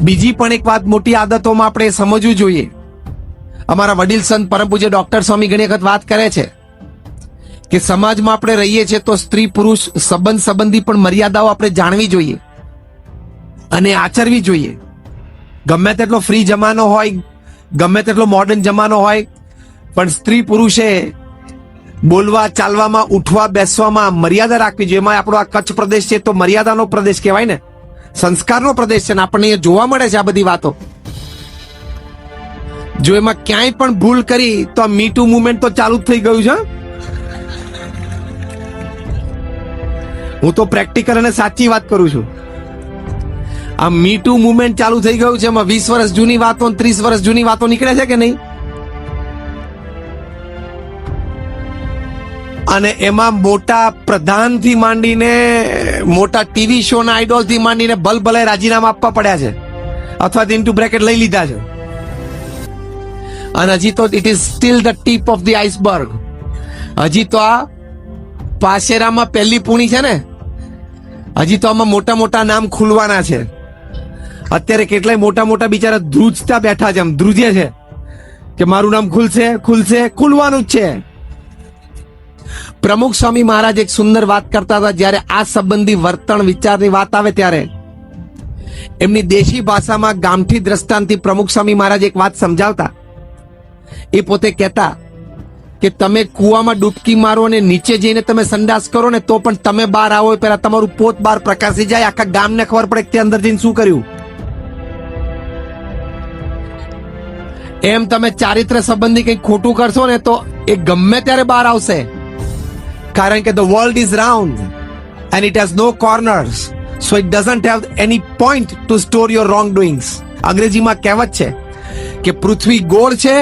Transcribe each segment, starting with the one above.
બીજી પણ એક વાત મોટી આદતોમાં આપણે સમજવું જોઈએ. અમારા વડીલ સંત પરમ પૂજ્ય ડોક્ટર સ્વામી ઘણી વખત વાત કરે છે કે સમાજમાં આપણે રહીએ છીએ તો સ્ત્રી પુરુષ સંબંધ સંબંધી પણ મર્યાદાઓ આપણે જાણવી જોઈએ અને આચરવી જોઈએ. ગમે તેટલો ફ્રી જમાનો હોય, ગમે તેટલો મોડર્ન જમાનો હોય, પણ સ્ત્રી પુરુષે બોલવા ચાલવામાં, ઉઠવા બેસવામાં મર્યાદા રાખવી જોઈએ. એમાં આપણો આ કચ્છ પ્રદેશ છે તો મર્યાદાનો પ્રદેશ કહેવાય ને, સંસ્કારનો પ્રદેશ છે ને. આપણને એ જોવા મળે છે આ બધી વાતો. જો એમાં ક્યાંય પણ ભૂલ કરી તો આ મી ટુ મુવમેન્ટ તો ચાલુ જ થઈ ગયું છે. હું તો પ્રેક્ટિકલ અને સાચી વાત કરું છું. આ મી ટુ મુવમેન્ટ ચાલુ થઈ ગયું છે. એમાં 20 વર્ષ જૂની વાતો, 30 વર્ષ જૂની વાતો નીકળે છે કે નહીં? અને એમાં મોટા પ્રધાનથી માંડીને મોટા ટીવી શો ના આઈડોલ થી માંડીને ભલભલે રાજીનામા આપવા પડ્યા છે અથવા ઇન્ટુ બ્રેકેટ લઈ લીધા છે. અને હજી તો it is still the tip of the iceberg. હજી તો આ પાશેરામાં પહેલી પૂણી છે ને, હજી તો આમાં મોટા મોટા નામ ખુલવાના છે. અત્યારે કેટલાય મોટા મોટા બિચારા ધ્રુજતા બેઠા છે, આમ ધ્રુજે છે કે મારું નામ ખુલશે, ખુલશે, ખુલવાનું જ છે. પ્રમુખ સ્વામી મહારાજ એક સુંદર વાત કરતા હતા. જ્યારે આ સંબંધી વર્તન વિચારની વાત આવે ત્યારે એમની દેશી ભાષામાં ગામઠી દ્રષ્ટાંતથી પ્રમુખ સ્વામી મહારાજ એક વાત સમજાવતા. એ પોતે કહેતા કે તમે કુવામાં ડૂબકી મારો અને નીચે જઈને તમે સંડાસ કરો ને તો પણ તમે બહાર આવો પહેલા તમારું પોત બહાર પ્રકાશી જાય, આખા ગામને ખબર પડે કે તે અંદર જઈને શું કર્યું. એમ તમે ચારિત્ર સંબંધી કંઈક ખોટું કરશો ને તો એ ગમે ત્યારે બહાર આવશે. કારણ કે the world is round and it has no corners, so it doesn't have any point to store your wrongdoings. અંગ્રેજીમાં કહેવત છે કે પૃથ્વી ગોળ છે,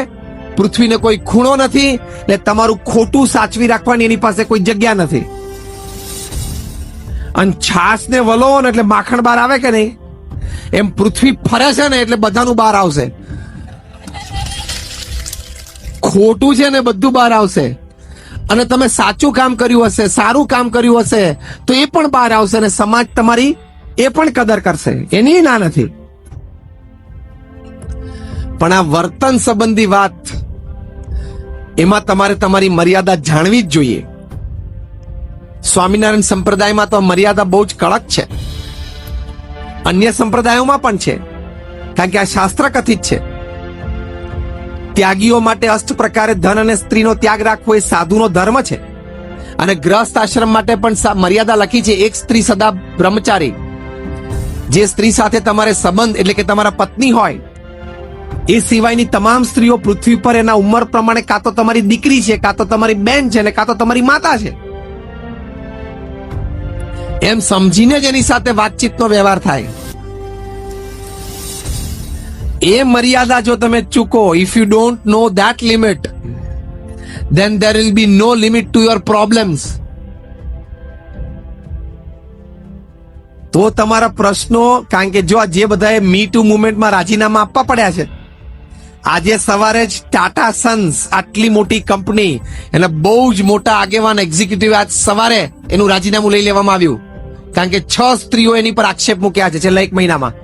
પૃથ્વીને કોઈ ખૂણો નથી, એટલે તમારું ખોટું સાચવી રાખવાની એની પાસે કોઈ જગ્યા નથી. અને છાસ ને વલો ને એટલે માખણ બહાર આવે કે નહીં, એમ પૃથ્વી ફરે છે ને એટલે બધાનું બહાર આવશે. ખોટું છે ને બધું બહાર આવશે. અને તમે સાચું કામ કર્યું હશે, સારું કામ કર્યું હશે તો એ પણ બહાર આવશે અને સમાજ તમારી એ પણ કદર કરશે, એની ના નથી. પણ આ વર્તન સંબંધી વાત, એમાં તમારે તમારી મર્યાદા જાણવી જ જોઈએ. સ્વામિનારાયણ સંપ્રદાયમાં તો મર્યાદા બહુ જ કડક છે. અન્ય સંપ્રદાયોમાં પણ છે, કારણ કે આ શાસ્ત્ર કથિત છે. ત્યાગીઓ માટે અષ્ટ પ્રકારે ધન અને સ્ત્રીનો ત્યાગ રાખવો એ સાધુનો ધર્મ છે. અને ગ્રસ્ત આશ્રમ માટે પણ મર્યાદા લખી છે, એક સ્ત્રી સદા બ્રહ્મચારી. જે સ્ત્રી સાથે તમારે સંબંધ એટલે કે તમારા પત્ની હોય એ સિવાયની તમામ સ્ત્રીઓ પૃથ્વી પર એના ઉંમર પ્રમાણે કાં તો તમારી દીકરી છે, કાં તો તમારી બેન છે, ને કાં તો તમારી માતા છે. એમ સમજીને જ એની સાથે વાતચીતનો વ્યવહાર થાય. એ મર્યાદા જો તમે ચૂકો, if you don't know that limit, then there will be no limit to your problems. તો તમારા પ્રશ્નો, કારણ કે જો આ જે બધાએ મી ટુ મુવમેન્ટમાં રાજીનામા આપવા પડ્યા છે, આજે સવારે જ ટાટા સન્સ આટલી મોટી કંપની, એના બહુ જ મોટા આગેવાન એક્ઝિક્યુટિવ આજ સવારે એનું રાજીનામું લઈ લેવામાં આવ્યું. કારણ કે 6 સ્ત્રીઓ એની પર આક્ષેપ મૂક્યા છે છેલ્લા 1 મહિનામાં.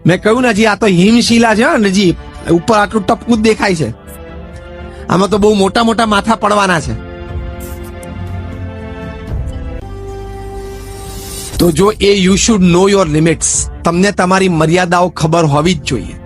મેં કહ્યું ને, હજી આ તો હિમશિલા છે ને, હજી ઉપર આટલું ટપકું જ દેખાય છે. આમાં તો બહુ મોટા મોટા માથા પડવાના છે. તો જો એ you should know your limits, તમને તમારી મર્યાદાઓ ખબર હોવી જ જોઈએ.